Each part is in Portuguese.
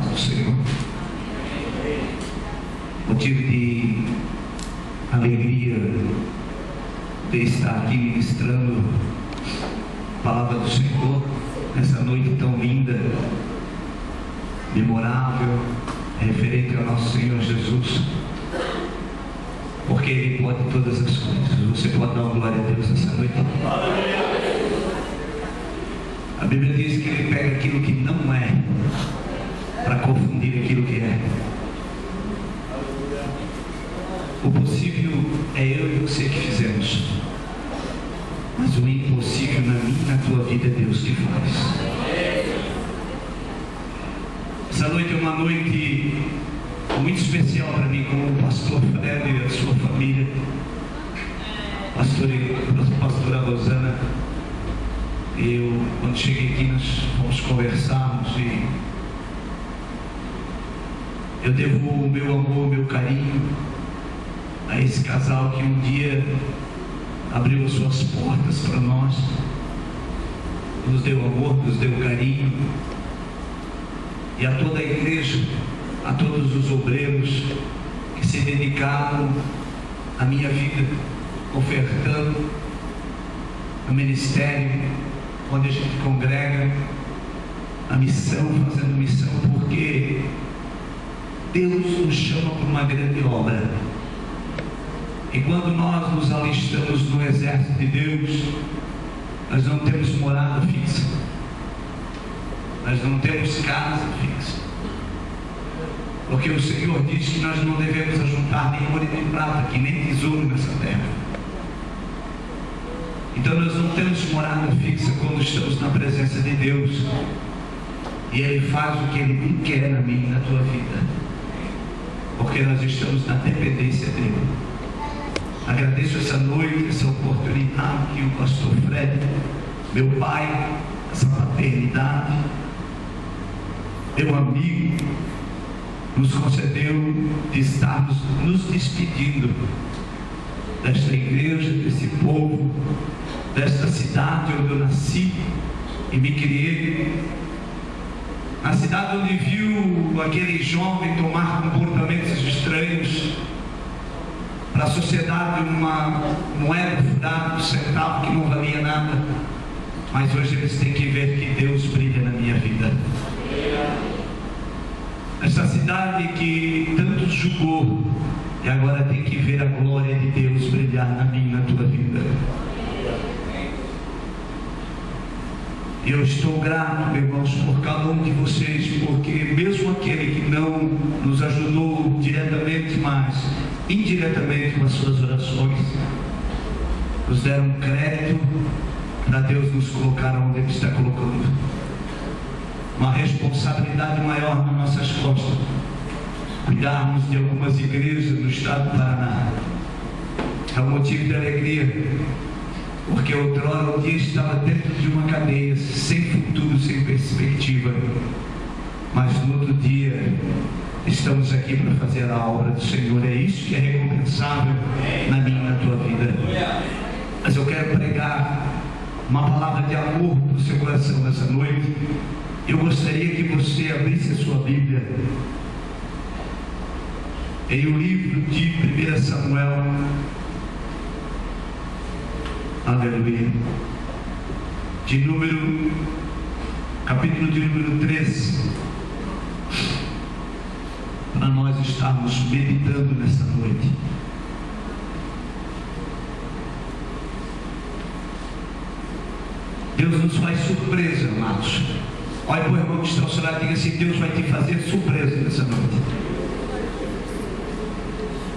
do Senhor. Motivo de alegria de estar aqui ministrando a palavra do Senhor nessa noite tão linda, memorável, referente ao nosso Senhor Jesus, porque Ele pode todas as coisas. Você pode dar uma glória a Deus essa noite? A Bíblia diz que Ele pega aquilo que não é para confundir aquilo que é. O possível é eu e você que fizemos, mas o impossível na minha e na tua vida é Deus que faz. Essa noite é uma noite muito especial para mim, como o pastor Fred e a sua família, pastora Rosana. Eu, quando cheguei aqui, nós fomos conversarmos e eu devo o meu amor, o meu carinho a esse casal que um dia abriu as suas portas para nós, nos deu amor, nos deu carinho, e a toda a igreja, a todos os obreiros que se dedicaram à minha vida, ofertando o ministério onde a gente congrega, a missão, fazendo missão, porque Deus nos chama para uma grande obra. E quando nós nos alistamos no exército de Deus, nós não temos morada fixa, nós não temos casa fixa, porque o Senhor diz que nós não devemos ajuntar nem ouro nem prata, que nem tesouro nessa terra. Então nós não temos morada fixa quando estamos na presença de Deus, e Ele faz o que Ele bem quer na minha e na tua vida, porque nós estamos na dependência dEle. Agradeço essa noite, essa oportunidade que o pastor Fred, meu pai, essa paternidade, meu amigo, nos concedeu de estarmos nos despedindo desta igreja, desse povo, desta cidade onde eu nasci e me criei, na cidade onde viu aquele jovem tomar comportamentos estranhos, para a sociedade uma moeda furada, um centavo que não valia nada, mas hoje eles têm que ver que Deus brilha na minha vida. Essa cidade que tanto julgou, e agora tem que ver a glória de Deus brilhar na minha e na tua vida. Eu estou grato, irmãos, por cada um de vocês, porque mesmo aquele que não nos ajudou diretamente, mas indiretamente com as suas orações, nos deram crédito para Deus nos colocar onde Ele está colocando. Uma responsabilidade maior nas nossas costas, cuidarmos de algumas igrejas no estado do Paraná. É um motivo de alegria, porque outrora o dia estava dentro de uma cadeia, sem futuro, sem perspectiva, mas no outro dia estamos aqui para fazer a obra do Senhor. É isso que é recompensável na minha e na tua vida. Mas eu quero pregar uma palavra de amor para o seu coração nessa noite. Eu gostaria que você abrisse a sua Bíblia em o livro de 1 Samuel, aleluia, capítulo de número 13, para nós estarmos meditando nessa noite. Deus nos faz surpresa, amados. Olha para o irmão que está ao seu lado e diga assim: Deus vai te fazer surpresa nessa noite.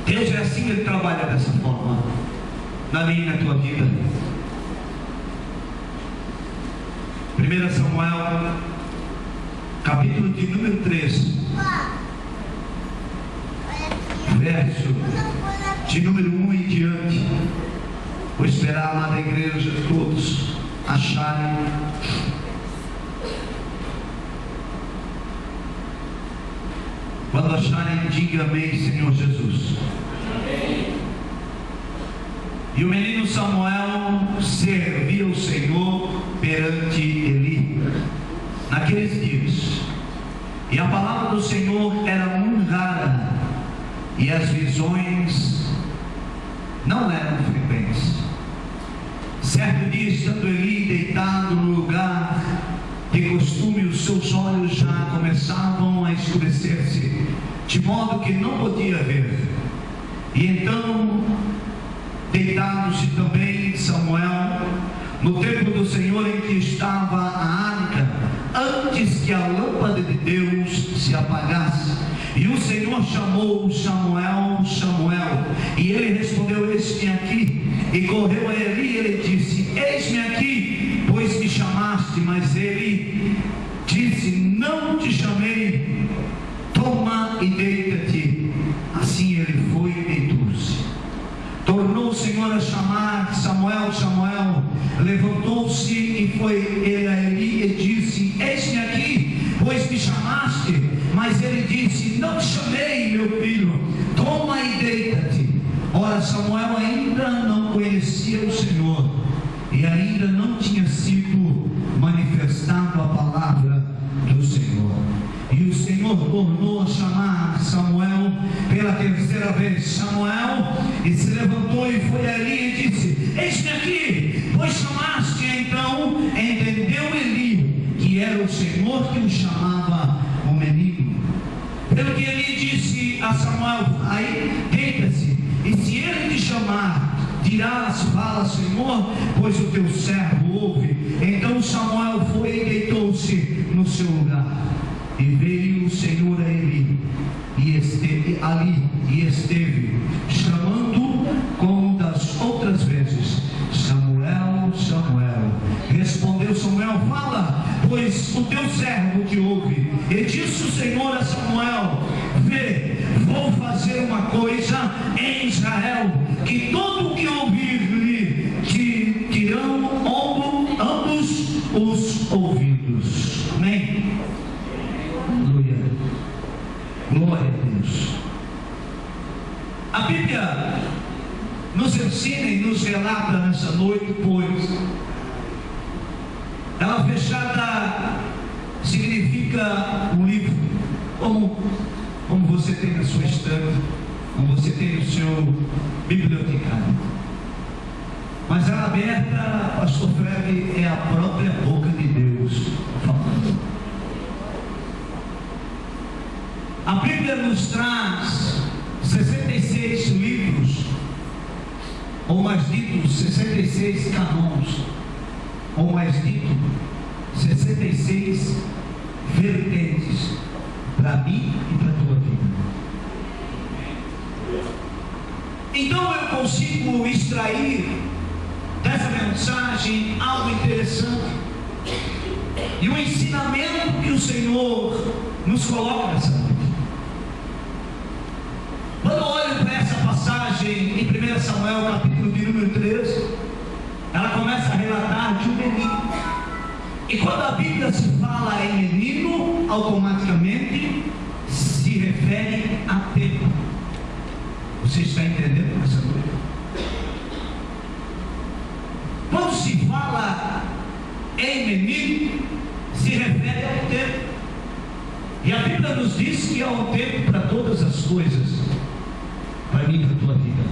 Deus é assim que Ele trabalha dessa forma na minha e na tua vida. 1 Samuel, capítulo de número 13, verso de número 1 em diante. Vou esperar lá na igreja todos acharem. Quando acharem, diga amém, Senhor Jesus. Amém. E o menino Samuel servia o Senhor perante Eli naqueles dias. E a palavra do Senhor era muito rara, e as visões não eram frequentes. Certo dia, estando Eli deitado no lugar de costume, os seus olhos já começavam a escurecer-se, de modo que não podia ver. E então, deitado-se também Samuel no templo do Senhor em que estava a arca, antes que a lâmpada de Deus se apagasse. E o Senhor chamou Samuel, Samuel, e ele respondeu: eis-me aqui. E correu a Eli e ele disse: eis-me aqui, pois me chamaste. Mas ele disse: não te chamei, toma e deita-te. Assim ele foi e deitou-se. Tornou o Senhor a chamar: Samuel, Samuel. Levantou-se e foi ele a Eli e disse: eis-me aqui, pois me chamaste. Mas ele disse: não te chamei, meu filho, toma e deita-te. Ora, Samuel ainda não conhecia o Senhor, e ainda não tinha sido manifestado a palavra do Senhor. E o Senhor tornou a chamar Samuel pela terceira vez: Samuel. E se levantou e foi ali e disse: eis-me aqui, pois chamaste. Então entendeu Eli que era o Senhor que o chamava o menino. Pelo que Eli disse a Samuel: aí deita-se, e se ele te chamar, dirás: fala, Senhor, pois o teu servo ouve. Então Samuel foi e deitou-se no seu lugar. E veio o Senhor a Eli, e esteve ali, e esteve chamando como das outras vezes: Samuel, Samuel. Respondeu Samuel: fala, pois o teu servo te ouve. E disse o Senhor a Samuel: vê, vou fazer uma coisa em Israel, que todo o que ouvir-lhe tirão ambos os ouvidos. Amém? Aleluia. Glória a Deus. A Bíblia nos ensina e nos relata nessa noite, pois ela fechada significa um livro, como você tem na sua estante, como você tem no seu bibliotecário. Mas ela aberta, pastor Fred, é a própria boca de Deus falando. A Bíblia nos traz 66 livros, ou mais dito, 66 canons, ou mais dito, 66 vertentes para mim e para a tua vida. Então eu consigo extrair dessa mensagem algo interessante e um ensinamento que o Senhor nos coloca nessa noite. Quando eu olho para essa passagem em 1 Samuel, capítulo de número 13, ela começa a relatar de um menino. E quando a Bíblia se fala em menino, automaticamente se refere a tempo. Você está entendendo nessa noite? Quando se fala em menino, se refere ao tempo. E a Bíblia nos diz que há um tempo para todas as coisas, para mim e para a tua vida.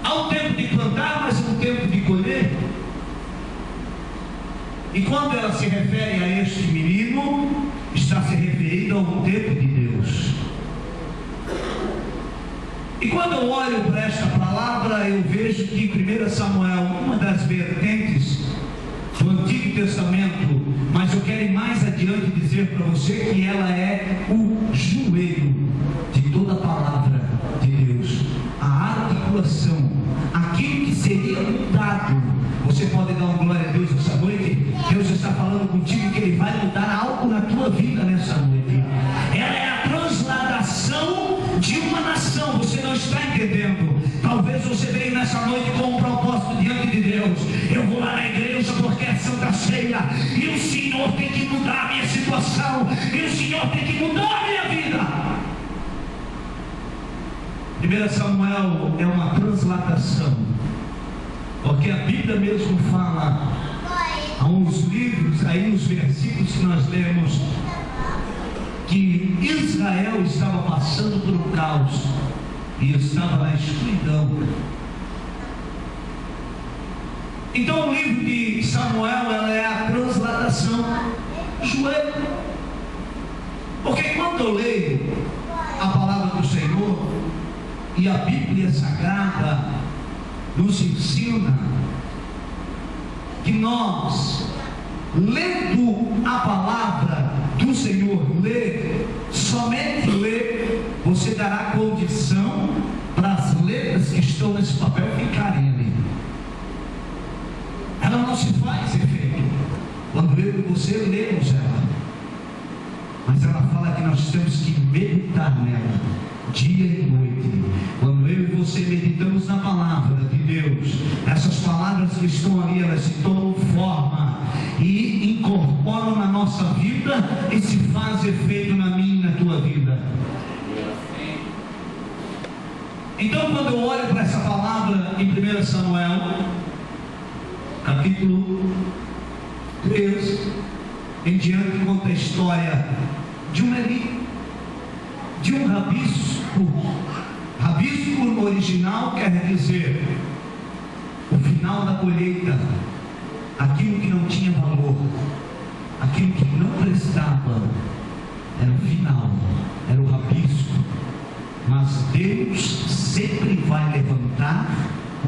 Há um tempo de plantar, mas há um tempo de colher. E quando ela se refere a este menino, está se referindo a um tempo de Deus. E quando eu olho para esta palavra, eu vejo que em 1 Samuel, uma das vertentes do Antigo Testamento, mas eu quero ir mais adiante dizer para você que ela é o joelho de toda a palavra de Deus, a articulação, aquilo que seria mudado. Você pode dar uma glória a Deus nessa noite? Deus está falando contigo que Ele vai mudar algo na tua vida nessa noite. Ela é a transladação de uma nação. Você não está entendendo? Talvez você veio nessa noite com um propósito diante de Deus. Eu vou lá na igreja porque é Santa Ceia, e o Senhor tem que mudar a minha situação, e o Senhor tem que mudar a minha vida. 1 Samuel é uma transladação, porque a Bíblia mesmo fala, há uns livros, aí nos versículos que nós lemos, que Israel estava passando por um caos e estava na escuridão. Então o livro de Samuel, ela é a transladação joelho. Porque quando eu leio a palavra do Senhor e a Bíblia Sagrada nos ensina que nós, lendo a palavra do Senhor, somente ler, você dará condição para as letras que estão nesse papel ficarem ali. Ela não se faz efeito quando eu e você lemos ela, mas ela fala que nós temos que meditar nela dia e noite. Quando eu e você meditamos na palavra de Deus, essas palavras que estão ali, elas se tomam forma e incorporam na nossa vida e se faz efeito na minha e na tua vida. Então, quando eu olho para essa palavra em 1 Samuel capítulo 3 em diante, conta a história de um Eli, de um rabisco. Rabisco no original quer dizer o final da colheita, aquilo que não tinha valor, aquilo que não prestava, era o final, era o rabisco. Mas Deus sempre vai levantar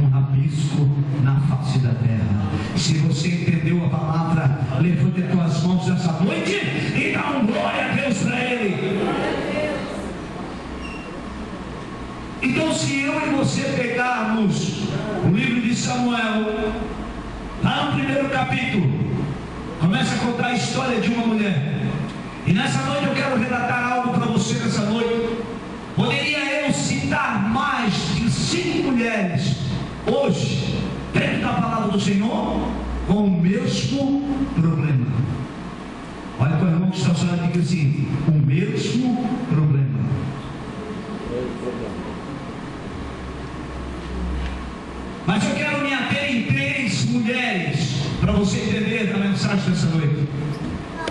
um rabisco na face da terra. Se você entendeu a palavra, levante as tuas mãos essa noite e dá um glória a Deus para Ele. Então, se eu e você pegarmos o livro de Samuel, lá no primeiro capítulo, começa a contar a história de uma mulher. E nessa noite eu quero relatar algo para você nessa noite. Poderia eu citar mais de 5 mulheres hoje, dentro da palavra do Senhor, com o mesmo problema. Olha para o irmão que está falando e diga assim: o mesmo problema. Mas eu quero me ater em 3 mulheres, para você entender a mensagem dessa noite.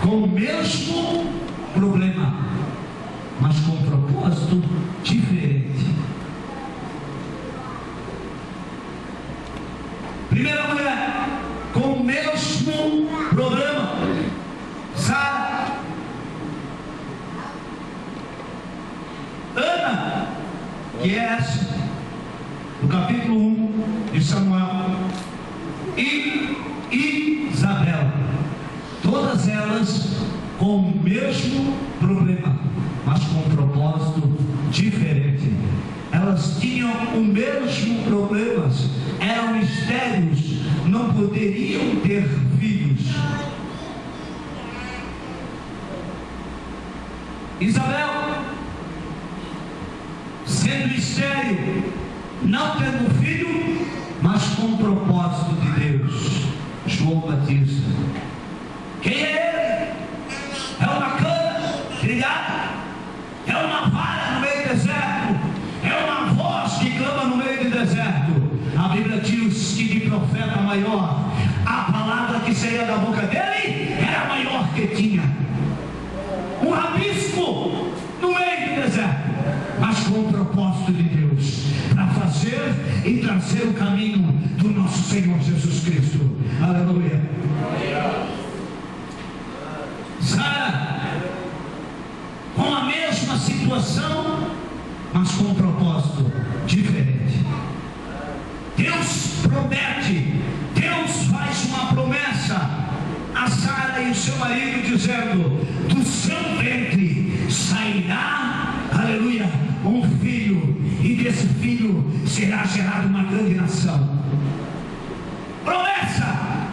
Com o mesmo problema, mas com um propósito diferente. Primeira mulher, com o mesmo problema, Sara. Ana, que é essa, no capítulo 1 de Samuel, e Isabel, todas elas com o mesmo problema, mas com um propósito diferente. Elas tinham o mesmo problema, eram estéreis, não poderiam ter filhos. Isabel, sendo estéril, não tendo filho, mas com o propósito de Deus. João Batista, quem é ele? É uma cana trilhada, é uma vara no meio do deserto, é uma voz que clama no meio do deserto. A Bíblia diz que de profeta maior, a palavra que saía da boca dele era a maior que tinha. Um rabisco no meio do deserto, mas com o propósito de Deus, para fazer e trazer o caminho do nosso Senhor Jesus Cristo. Aleluia. Sara, com a mesma situação, mas com um propósito diferente. Deus promete, Deus faz uma promessa a Sara e o seu marido, dizendo: do seu ventre sairá, aleluia, um filho, e desse filho será gerada uma grande nação. Promessa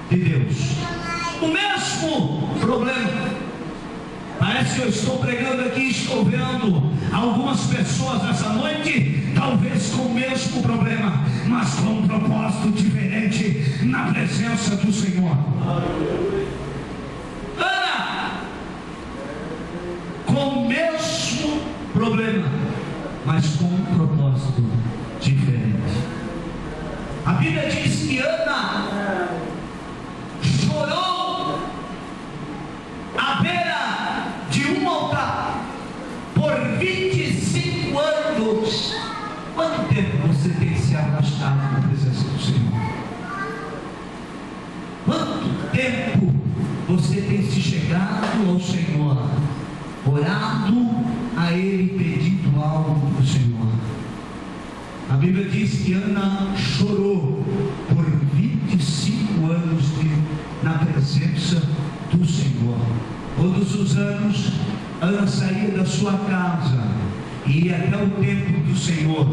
de Deus. O mesmo problema. Parece que eu estou pregando aqui, estou vendo algumas pessoas nessa noite, talvez com o mesmo problema, mas com um propósito diferente na presença do Senhor. Ana, com o mesmo problema, mas com um propósito diferente. A Bíblia diz que Ana chorou à beira se chegado ao Senhor, orado a Ele, pedindo algo do Senhor. A Bíblia diz que Ana chorou por 25 anos na presença do Senhor. Todos os anos, Ana saía da sua casa e ia até o templo do Senhor,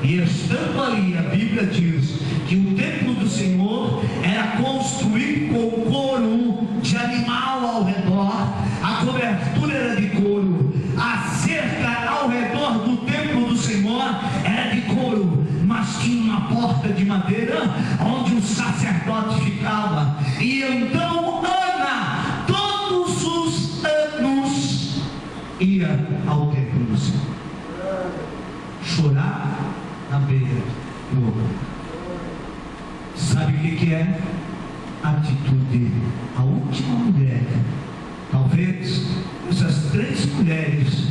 e estando ali, a Bíblia diz que o templo do Senhor era construído com couro de animal ao redor, a cobertura era de couro, a cerca ao redor do templo do Senhor era de couro, mas tinha uma porta de madeira onde o sacerdote ficava. E então Ana, todos os anos, ia ao templo do Senhor chorar na beira do ouro. Sabe o que é? Atitude. A última mulher, talvez essas 3 mulheres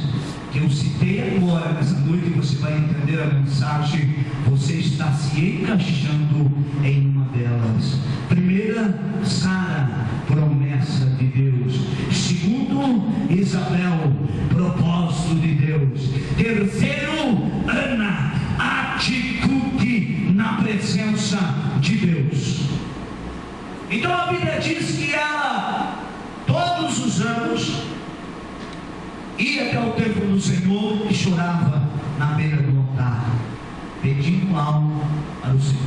que eu citei agora nessa noite, você vai entender a mensagem, você está se encaixando em uma delas. Primeira, Sara, promessa de Deus. Segundo, Isabel, propósito de Deus. Terceiro, Ana, atitude na presença de Deus. Então a Bíblia diz que ela, todos os anos, ia até o templo do Senhor e chorava na beira do altar, pedindo algo para o Senhor.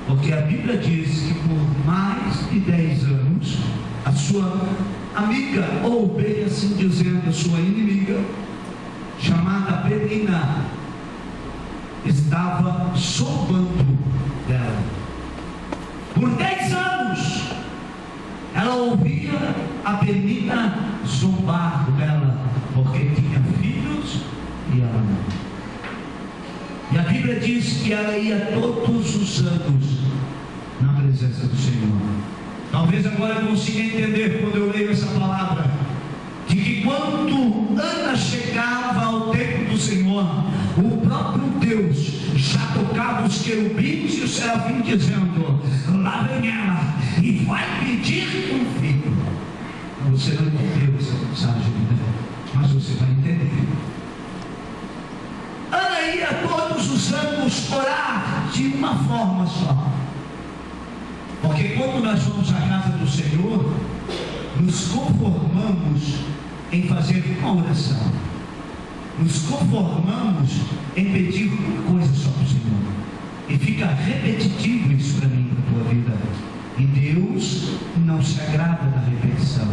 Porque a Bíblia diz que por mais de 10 anos, a sua amiga, ou bem assim dizendo, a sua inimiga, chamada Penina, estava zombando dela. Por 10 anos, ela ouvia a Penina zombar dela, porque tinha filhos e ela não. E a Bíblia diz que ela ia todos os anos na presença do Senhor. Talvez agora eu consiga entender, quando eu leio essa palavra, de que quando Ana chegava ao templo do Senhor, o próprio Deus já tocava os querubins e os serafins, dizendo: lá vem ela e vai pedir um filho. Você não entendeu essa mensagem, né? Mas você vai entender. Ana ia todos os anos orar de uma forma só. Porque quando nós vamos à casa do Senhor, nos conformamos em fazer uma oração. Nos conformamos em pedir uma coisa só para o Senhor. E fica repetitivo isso para mim, na tua vida. E Deus não se agrada da repetição.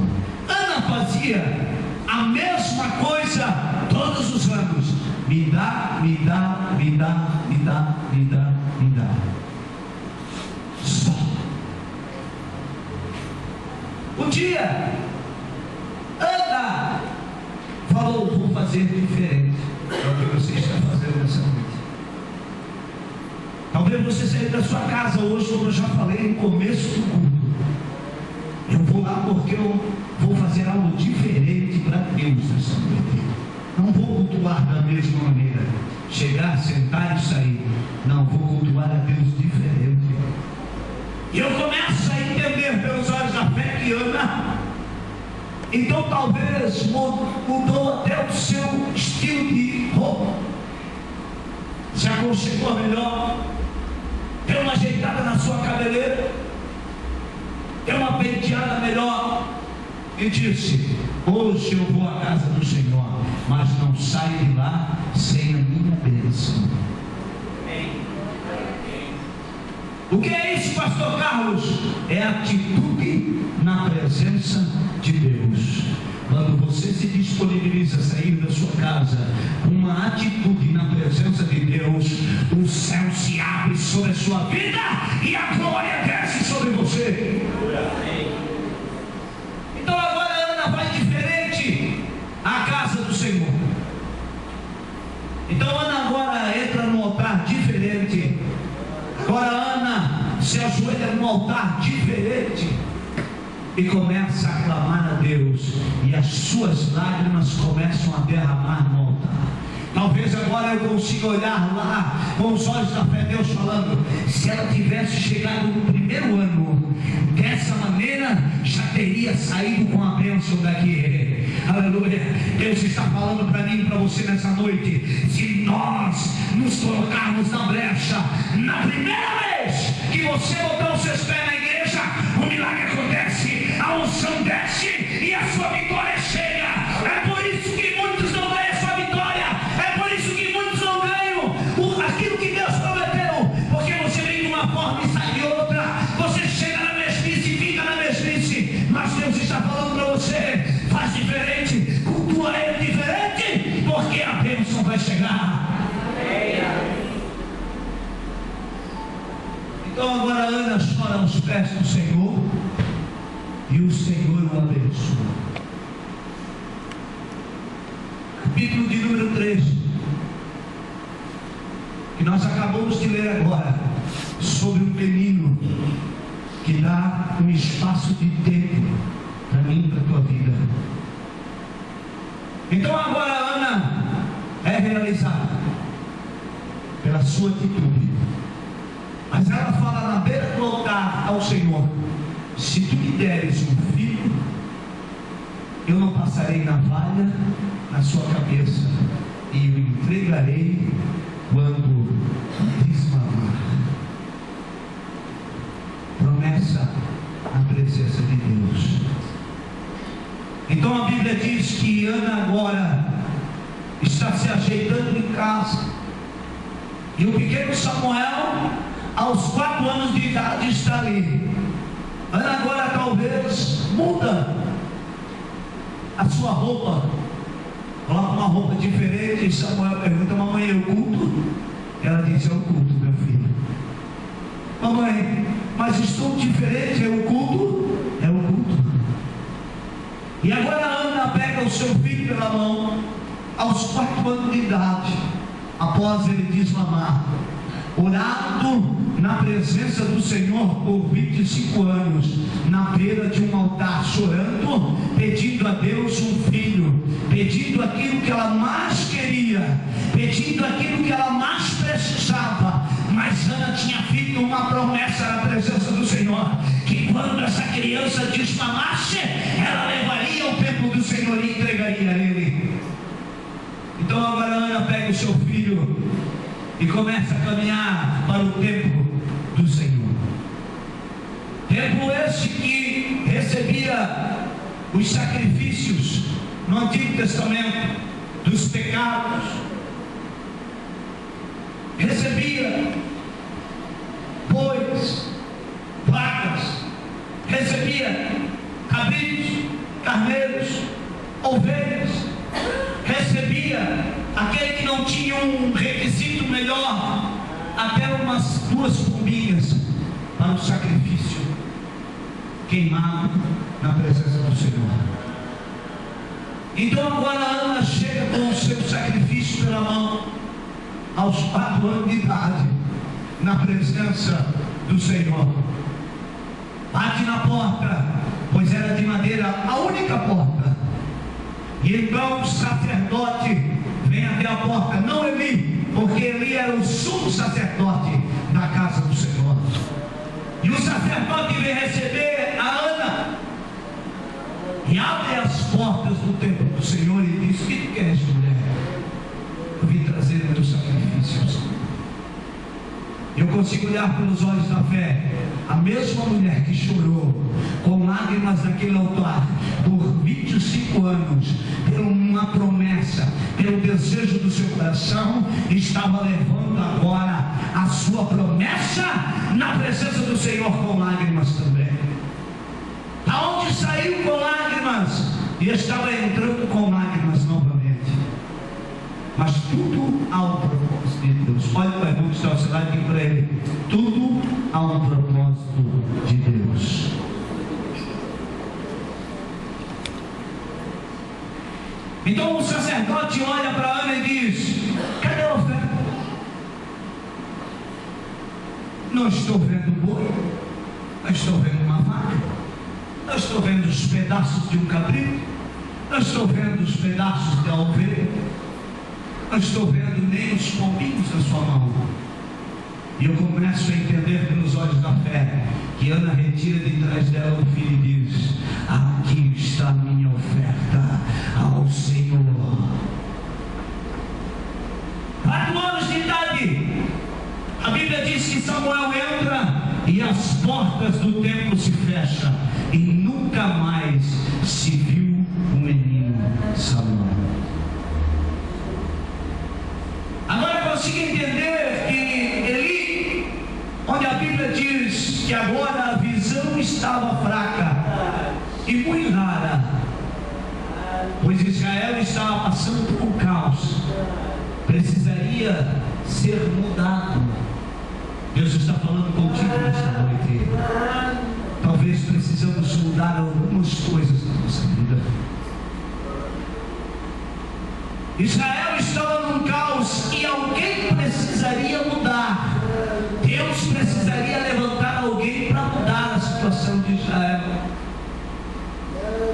Ana fazia a mesma coisa todos os anos. Me dá, me dá, me dá, me dá, me dá, me dá. Só. Um dia, Ana falou: vou fazer diferente. É o que você está fazendo nessa noite. Talvez você saia da sua casa hoje, como eu já falei no começo do culto. Eu vou lá porque eu vou fazer algo diferente para Deus nessa noite. Não vou cultuar da mesma maneira, chegar, sentar e sair. Não, vou cultuar a Deus diferente. E eu começo a entender pelos olhos da fé que Ana, então talvez mudou até o seu estilo de roupa, se aconchegou melhor, deu uma ajeitada na sua cabeleira, deu uma penteada melhor e disse: hoje eu vou à casa do Senhor, mas não saio de lá sem a minha bênção. O que é isso, pastor Carlos? É atitude na presença de Deus. Quando você se disponibiliza a sair da sua casa com uma atitude na presença de Deus, o céu se abre sobre a sua vida e a glória desce sobre você. Então agora a Ana vai diferente à casa do Senhor. Então Ana agora entra no altar diferente. Agora Ana se ajoelha num altar diferente e começa a clamar a Deus, e as suas lágrimas começam a derramar no altar. Talvez agora eu consiga olhar lá com os olhos da fé, Deus falando, se ela tivesse chegado no primeiro ano dessa maneira, já teria saído com a bênção daqui. Aleluia. Deus está falando para mim e para você nessa noite, se nós nos colocarmos na brecha, na primeira vez que você botar os seus pés na igreja, o milagre acontece, a unção desce e a sua vitória chega. É por isso que muitos não ganham a sua vitória, é por isso que muitos não ganham aquilo que Deus prometeu, porque você vem de uma forma e sai de outra, você chega na mesmice e fica na mesmice. Mas Deus está falando para você, faz diferente, cultua Ele diferente, porque a bênção vai chegar. Então agora Ana chora aos pés do Senhor e o Senhor o abençoa. Capítulo de número 3, que nós acabamos de ler agora, sobre um menino que dá um espaço de tempo para mim e para a tua vida. Então agora Ana é realizada pela sua atitude, mas ela fala na beira do altar ao Senhor, se tu me deres um filho, eu não passarei navalha na sua cabeça, e o entregarei quando desmamar. Promessa na presença de Deus. Então a Bíblia diz que Ana agora está se ajeitando em casa, e o pequeno Samuel, aos 4 anos de idade, está ali. Ana agora talvez muda a sua roupa, coloca uma roupa diferente, e Samuel pergunta, mamãe, é o culto? Ela diz, é o culto, meu filho. Mamãe, mas estou diferente, é o culto? É o culto. E agora Ana pega o seu filho pela mão, aos 4 anos de idade, após ele desmamar, orado na presença do Senhor por 25 anos, na beira de um altar, chorando, pedindo a Deus um filho, pedindo aquilo que ela mais queria, pedindo aquilo que ela mais precisava. Mas Ana tinha feito uma promessa na presença do Senhor, que quando essa criança desmamasse, ela levaria ao templo do Senhor e entregaria a ele. Então agora Ana pega o seu filho e começa a caminhar para o templo do Senhor. Templo esse que recebia os sacrifícios no Antigo Testamento dos pecados, recebia bois, vacas, recebia cabritos, carneiros, ovelhas, recebia aquele que não tinha um requisito melhor, até umas 2 pombinhas para o sacrifício queimado na presença do Senhor. Então agora Ana chega com o seu sacrifício pela mão, aos 4 anos de idade, na presença do Senhor. Bate na porta, pois era de madeira a única porta. E então o sacerdote vem até a porta, não Eli, porque Eli era o sumo sacerdote da casa do Senhor. E o sacerdote vem receber a Ana e abre as portas do templo do Senhor e diz, o que tu queres, mulher? Eu vim trazer o teu sacrifício. Eu consigo olhar pelos olhos da fé a mesma mulher que chorou com lágrimas naquele altar por 25 anos, por uma promessa, pelo desejo do seu coração, estava levando agora a sua promessa na presença do Senhor com lágrimas também. Aonde saiu com lágrimas e estava entrando com lágrimas novamente. Mas tudo há um propósito de Deus. Olha para o irmão que está ao seu lado e diga para ele, tudo há um propósito de Deus. Então o sacerdote olha para Ana e diz, cadê a oferta? Não estou vendo boi, não estou vendo uma vaca, não estou vendo os pedaços de um cabrito, não estou vendo os pedaços da ovelha. Não estou vendo nem os pombinhos na sua mão. E eu começo a entender pelos olhos da fé que Ana retira de trás dela o filho e diz: aqui está a minha oferta ao Senhor. 4 anos de idade, a Bíblia diz que Samuel entra e as portas do templo se fecham, e nunca mais se viu o menino Samuel. Agora eu consigo entender que Eli, onde a Bíblia diz que agora a visão estava fraca e muito rara, pois Israel estava passando por um caos, precisaria ser mudado. Deus está falando contigo nesta noite. Talvez precisamos mudar algumas coisas na nossa vida. Israel estava num caos e alguém precisaria mudar. Deus precisaria levantar alguém para mudar a situação de Israel.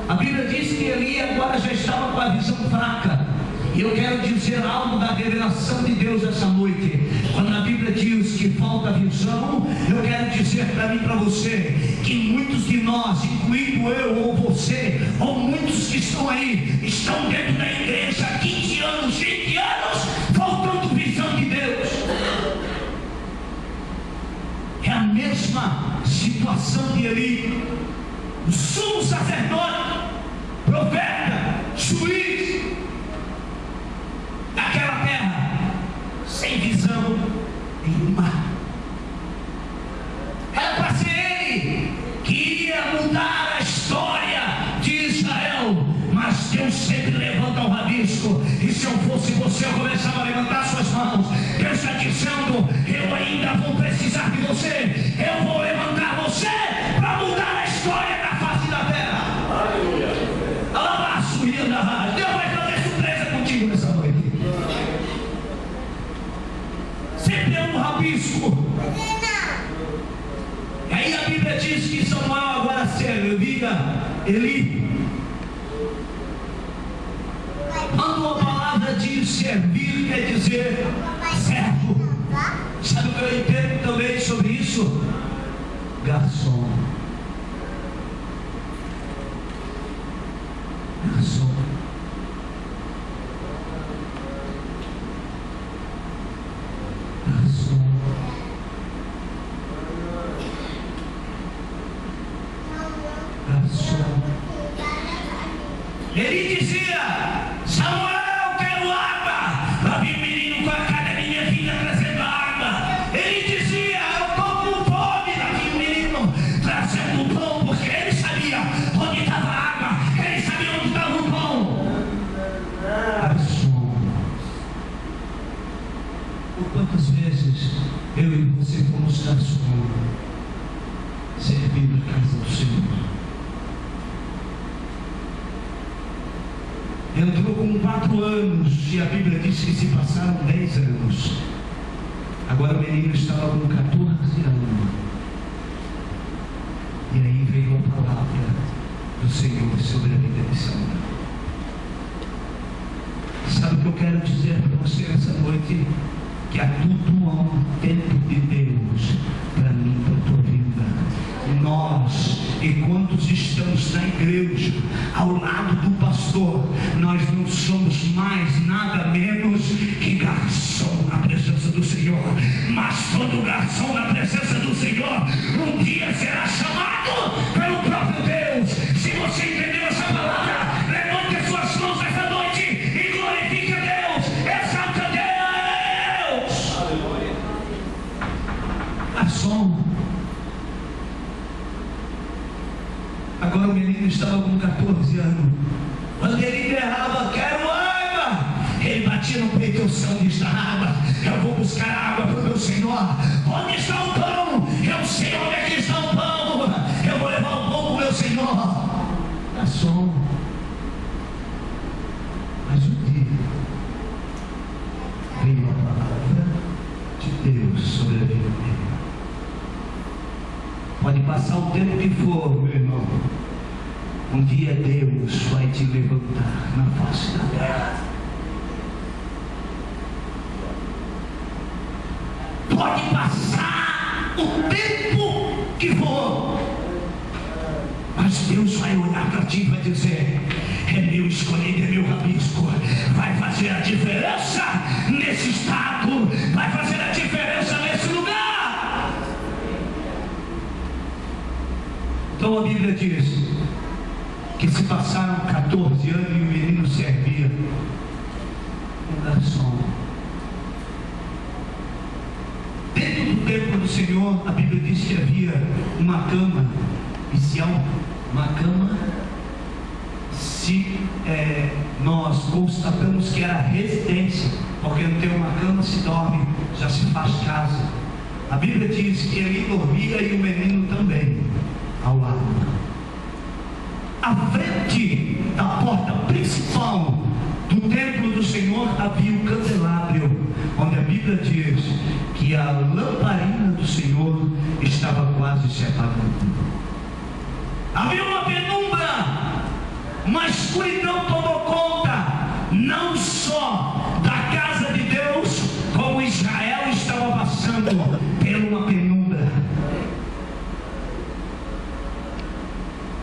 A Bíblia diz que Eli agora já estava com a visão fraca. E eu quero dizer algo da revelação de Deus essa noite. Quando a Bíblia diz que falta visão, eu quero dizer para mim e para você que muitos de nós, incluindo eu ou você, ou muitos que estão aí, estão dentro da igreja há 15 anos, 20 anos, faltando visão de Deus. É a mesma situação de Eli, o sumo sacerdote, profeta, juiz daquela terra, sem visão nenhuma. Era para ser ele que iria mudar a história de Israel, mas Deus sempre levanta um rabisco. E se eu fosse você, eu começava a levantar suas mãos. Deus está dizendo: eu ainda vou precisar de você, eu vou levantar você para mudar a história da face da terra. Aleluia. Deus vai fazer surpresa contigo nessa noite. Sempre é um rabisco. E aí a Bíblia diz que Samuel agora servia Eli. Quando a palavra diz servir, quer dizer servo. Sabe o que eu entendo também sobre isso? Garçom. Garçom. Garçom. Garçom. Ele dizia: Samuel, eu quero água. Lá vem o menino com a cadeirinha vinha trazendo água. Ele dizia: eu estou com fome. Lá vem o menino trazendo pão, porque ele sabia onde estava a água, ele sabia onde estava o pão. Garçom. Por quantas vezes eu e você fomos garçom, servindo a casa do Senhor? Entrou com 4 anos e a Bíblia diz que se passaram 10 anos. Agora o menino estava com 14 anos. E aí veio a palavra do Senhor sobre a vida de Samuel. Sabe o que eu quero dizer para você essa noite? Que há tudo há um tempo de Deus para mim, para a tua vida. Nós, enquanto estamos na igreja, ao lado do pastor, nós não somos mais nada menos que garçom na presença do Senhor. Mas todo garçom na presença do Senhor um dia será chamado pelo próprio Deus. Se você entendeu essa palavra, levante as suas mãos essa noite e glorifique a Deus, exalte a Deus. Aleluia. Garçom. Agora o menino estava com 14 anos. Quando ele berrava: quero água, ele batia no peito: onde está a água? Eu vou buscar água para o meu Senhor. Onde está o pão? Eu sei onde é que está o pão. Eu vou levar o pão para o meu Senhor. Garçom. Mas um dia veio a palavra de Deus sobre a vida dele. Pode passar o tempo que for, meu irmão, um dia Deus vai te levantar na face da terra. pode passar o tempo que for, mas Deus vai olhar para ti e vai dizer: é meu escolhido, é meu rabisco, vai fazer a diferença nesse estado, vai fazer a diferença nesse lugar. Então a Bíblia diz que se passaram 14 anos e o menino servia um garçom. Dentro do templo do Senhor, a Bíblia diz que havia uma cama, e se há uma cama, se nós constatamos que era residência, porque não tem uma cama, se dorme, já se faz casa. A Bíblia diz que ele dormia e o menino também, ao lado. À frente da porta principal do templo do Senhor havia um candelabro, onde a Bíblia diz que a lamparina do Senhor estava quase se apagando. Havia uma penumbra, uma escuridão tomou conta, não só da casa de Deus, como Israel estava passando por uma penumbra.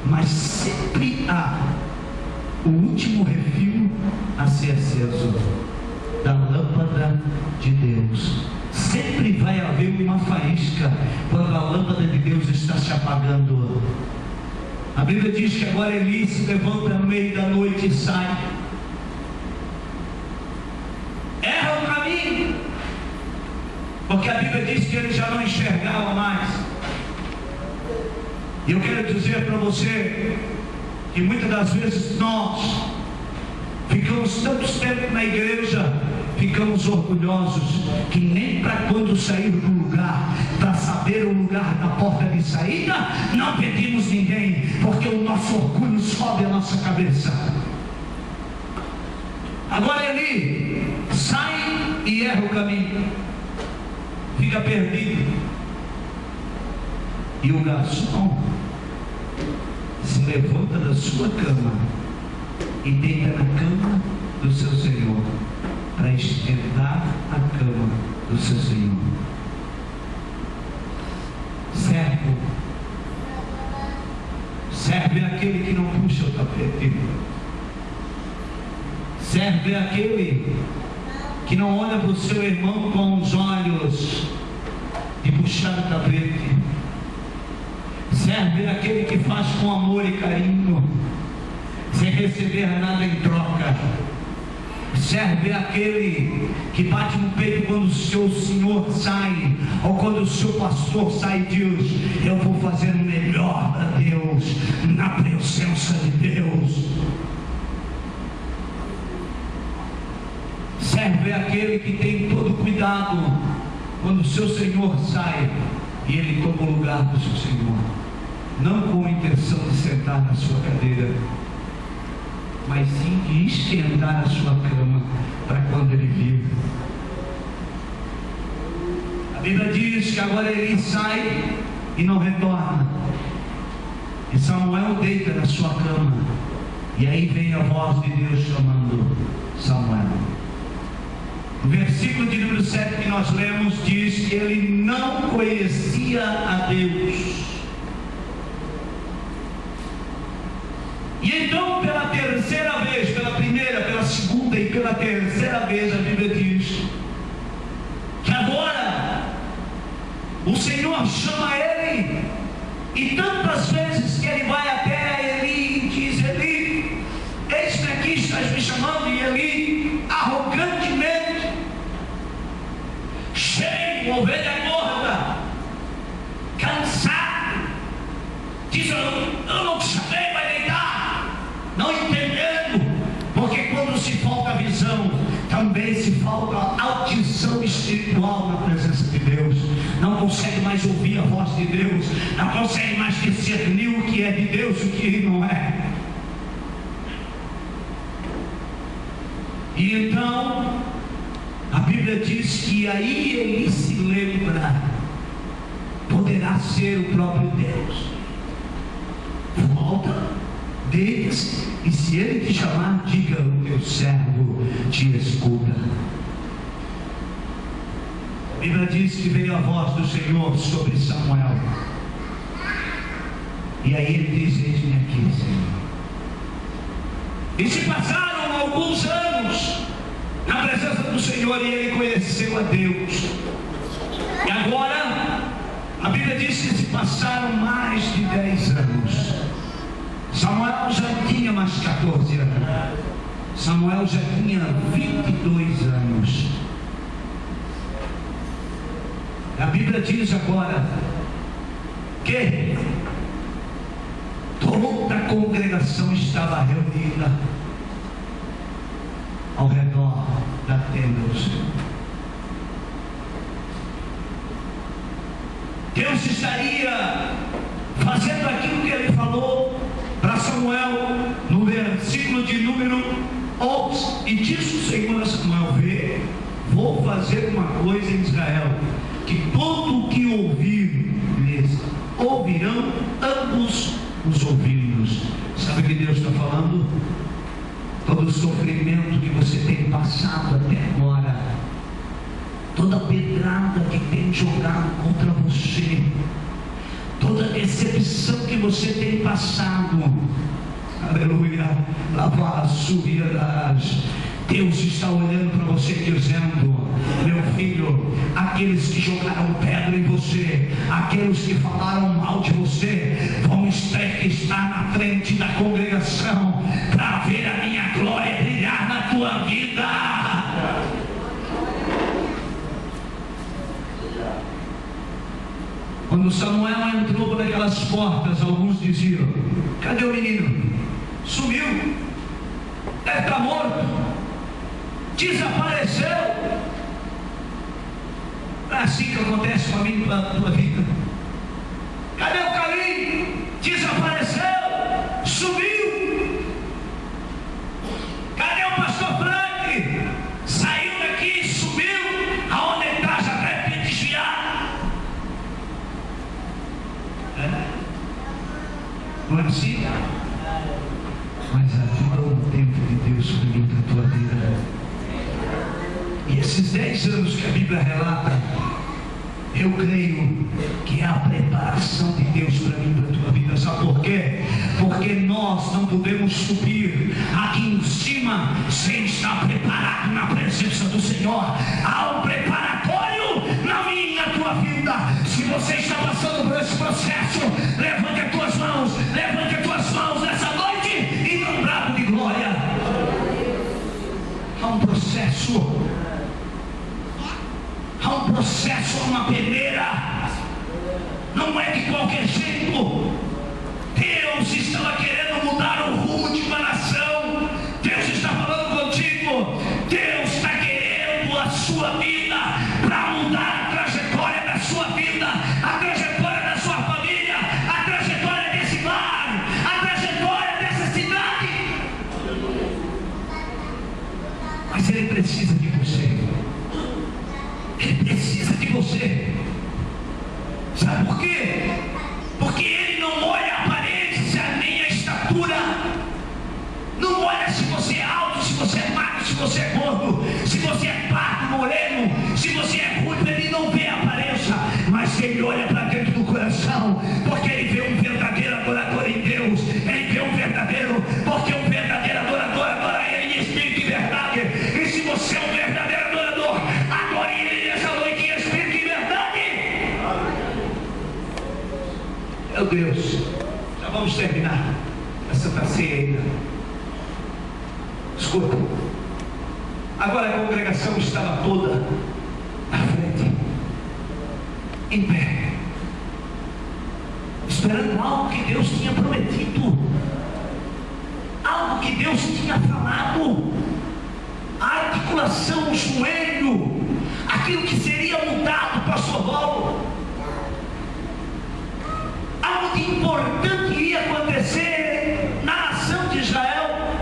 Mas sempre há o último refil a ser aceso da lâmpada de Deus. Sempre vai haver uma faísca quando a lâmpada de Deus está se apagando. A Bíblia diz que agora Eli se levanta no meio da noite e sai. Erra o caminho, porque a Bíblia diz que ele já não enxergava mais. E eu quero dizer para você que muitas das vezes nós ficamos tantos tempos na igreja, ficamos orgulhosos, que nem para quando sair do lugar, para saber o lugar da porta de saída, não pedimos ninguém, porque o nosso orgulho sobe a nossa cabeça. Agora ele sai e erra o caminho, fica perdido, e o garçom se levanta da sua cama e deita na cama do seu Senhor, para esquentar a cama do seu Senhor. Servo é aquele que não puxa o tapete. Servo é aquele que não olha para o seu irmão com os olhos de puxar o tapete. Servo é aquele que faz com amor e carinho, sem receber nada em troca. Servo é aquele que bate no peito quando o seu senhor sai, ou quando o seu pastor sai e diz: eu vou fazer o melhor para Deus, na presença de Deus. Servo é aquele que tem todo cuidado quando o seu senhor sai e ele toma o lugar do seu senhor, não com a intenção de sentar na sua cadeira, mas sim de esquentar a sua cama para quando ele vir. A Bíblia diz que agora ele sai e não retorna, e Samuel deita na sua cama, e aí vem a voz de Deus chamando Samuel. O versículo de número 7 que nós lemos diz que ele não conhecia a Deus. E então, pela terceira vez, pela primeira, pela segunda e pela terceira vez, a Bíblia diz que agora o Senhor chama ele, e tantas vezes que ele vai até Eli e diz: Eli, eis-me aqui, estás me chamando. E Eli, arrogantemente, cheio, ovelha gorda, cansado, diz: eu não te chamei, vai deitar. Não entendendo, porque quando se falta visão, também se falta audição espiritual na presença de Deus. Não consegue mais ouvir a voz de Deus, não consegue mais discernir o que é de Deus e o que não é. E então a Bíblia diz que aí ele se lembra: poderá ser o próprio Deus. Volta, deita-se, e se ele te chamar, diga: o teu servo te escuta. A Bíblia diz que veio a voz do Senhor sobre Samuel. E aí ele diz: eis-me aqui, Senhor. E se passaram alguns anos na presença do Senhor, e ele conheceu a Deus. E agora a Bíblia diz que se passaram mais de 10 anos. Samuel já tinha mais 14 anos. Samuel já tinha 22 anos. A Bíblia diz agora que toda a congregação estava reunida ao redor da tenda do Senhor. Deus estaria fazendo aquilo que ele falou para Samuel no versículo de número 11. E disse o Senhor a Samuel: vê, vou fazer uma coisa em Israel, que todo o que ouvir lhes ouvirão ambos os ouvidos. Sabe o que Deus está falando? Todo o sofrimento que você tem passado até agora, toda a pedrada que tem jogado contra você, toda a decepção que você tem passado, aleluia, lavar a sua. Deus está olhando para você dizendo: meu filho, aqueles que jogaram pedra em você, aqueles que falaram mal de você, vão estar na frente da congregação para ver a minha glória brilhar na tua vida. Quando Samuel entrou por aquelas portas, alguns diziam: cadê o menino? Sumiu, deve estar morto, desapareceu. É assim que acontece com a minha e com a tua vida. Cadê o caminho? Desapareceu, sumiu. Cadê o pastor Frank? Saiu daqui, sumiu. Aonde ele está? Já deve ter desviado. Não é assim? Mas agora o tempo de Deus subiu para a tua vida. E esses 10 anos que a Bíblia relata, eu creio que é a preparação de Deus para mim, para a tua vida. Sabe por quê? Porque nós não podemos subir aqui em cima sem estar preparado na presença do Senhor. Há um preparatório na minha e na tua vida. Se você está passando por esse processo, levante as tuas mãos nessa noite e dê um brado de glória. Há um processo. Há um processo, uma peneira. Não é de qualquer jeito. Deus estava querendo mudar o rumo de uma nação. Deus está falando contigo. Deus está querendo a sua vida para mudar a trajetória da sua vida, a trajetória da sua família, a trajetória desse lar, a trajetória dessa cidade. Mas Ele precisa de você. Ele precisa de você. Sabe por quê? Porque Ele não olha a aparência nem a estatura. Não olha se você é alto, se você é magro, se você é gordo, se você é pardo, moreno, se você é ruivo. Ele não vê a aparência, mas Ele olha para dentro do coração. Porque Ele vê um verdadeiro adorador em Deus. Ele vê um verdadeiro, porque um verdadeiro adorador adora Ele em espírito e verdade. E se você é um verdadeiro adorador, adore Ele nessa noite em espírito e verdade. Meu Deus, já vamos terminar essa ceia ainda. Escuta, agora a congregação estava toda na frente, em pé, esperando algo que Deus tinha prometido, algo que Deus tinha falado, a articulação, o joelho, aquilo que seria mudado, pastor Paulo. Algo de importante ia acontecer na nação de Israel,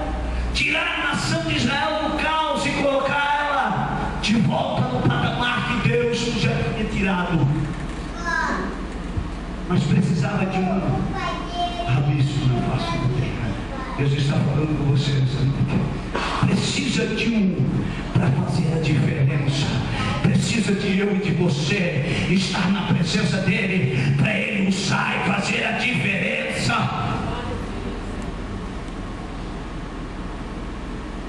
tirar a nação de Israel do caos e colocar ela de volta no patamar que Deus já tinha tirado. Mas precisava de um rabisco na face da terra. Deus está falando com você nessa noite. Precisa de um para fazer a diferença. precisa de eu e de você estar na presença dele, para ele usar e fazer a diferença.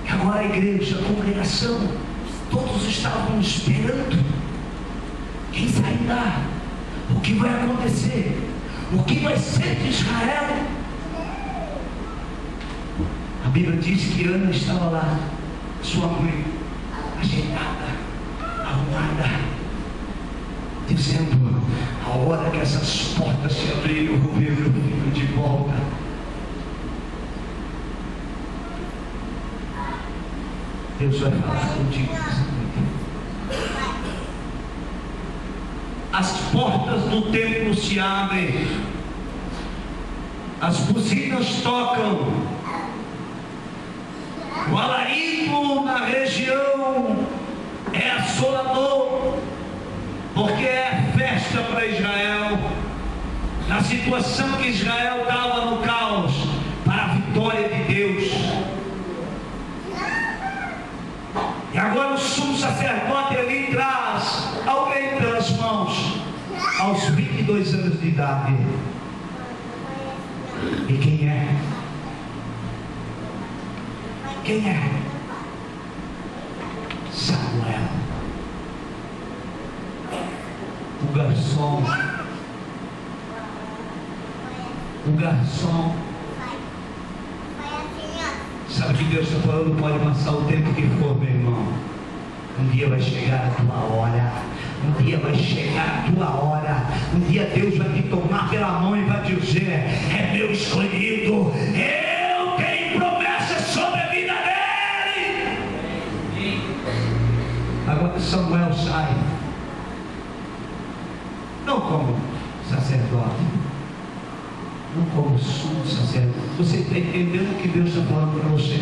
E agora a igreja, a congregação, todos estavam esperando quem sairá, o que vai acontecer, o que vai ser de Israel. A Bíblia diz que Ana estava lá, sua mãe, ajeitada, arrumada, dizendo: a hora que essas portas se abrirem, eu vou ver meu filho de volta. Deus vai falar contigo nessa noite. As portas do templo se abrem, as buzinas tocam, o alarido na região é assolador, porque é festa para Israel. Na situação que Israel estava no caos, para a vitória de Deus. E agora o sumo sacerdote ali traz alguém pelas mãos, aos 22 anos de idade. E quem é? Quem é? Samuel, o garçom. O garçom. Sabe que Deus está falando? Pode passar o tempo que for, meu irmão. Um dia vai chegar a tua hora. Um dia vai chegar a tua hora. Um dia Deus vai te tomar pela mão e vai dizer: é meu escolhido. Eu tenho promessas sobre a vida dele. Agora Samuel sai, não como sacerdote, não como sumo sacerdote. Você está entendendo o que Deus está falando para você?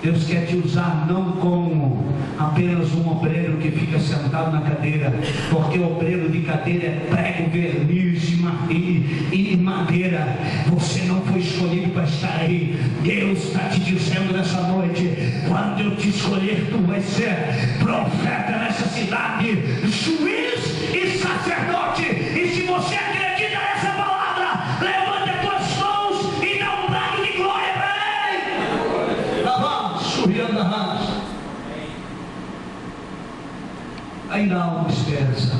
Deus quer te usar não como apenas um obreiro que fica sentado na cadeira, porque o obreiro de cadeira é prego, verniz e madeira. Você não foi escolhido para estar aí. Deus está te dizendo nessa noite: quando eu te escolher, tu vai ser profeta nessa cidade, juiz e sacerdote. E se você acredita nessa palavra, levanta as tuas mãos e dá um brado de glória para ele. Ainda há uma esperança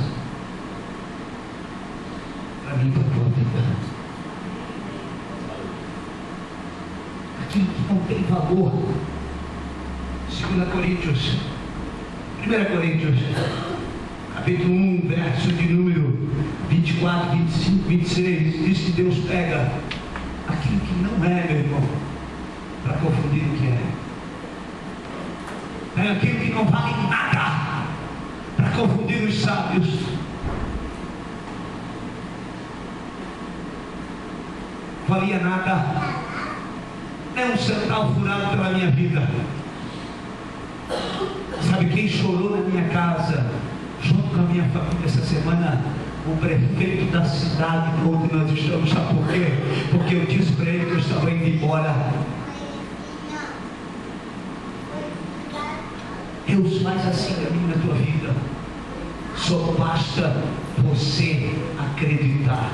para mim, para a tua vida. Aquilo que não tem valor. 2 Coríntios, 1 Coríntios, capítulo 1, verso de número 24, 25, 26, diz que Deus pega aquilo que não é, meu irmão, para confundir o que é. É aquilo que não vale nada, para confundir os sábios. Valia nada, é um centavo furado pela minha vida. Sabe quem chorou na minha casa, junto com a minha família essa semana? O prefeito da cidade onde nós estamos. Sabe por quê? Porque eu disse para ele que eu estava indo embora. Deus faz assim para mim na tua vida. Só basta você acreditar.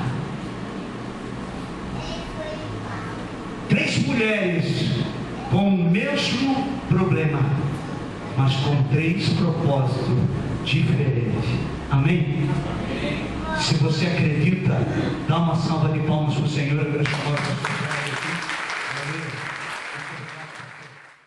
3 mulheres com o mesmo problema, mas com 3 propósitos diferentes. Amém? Se você acredita, dá uma salva de palmas para o Senhor. Eu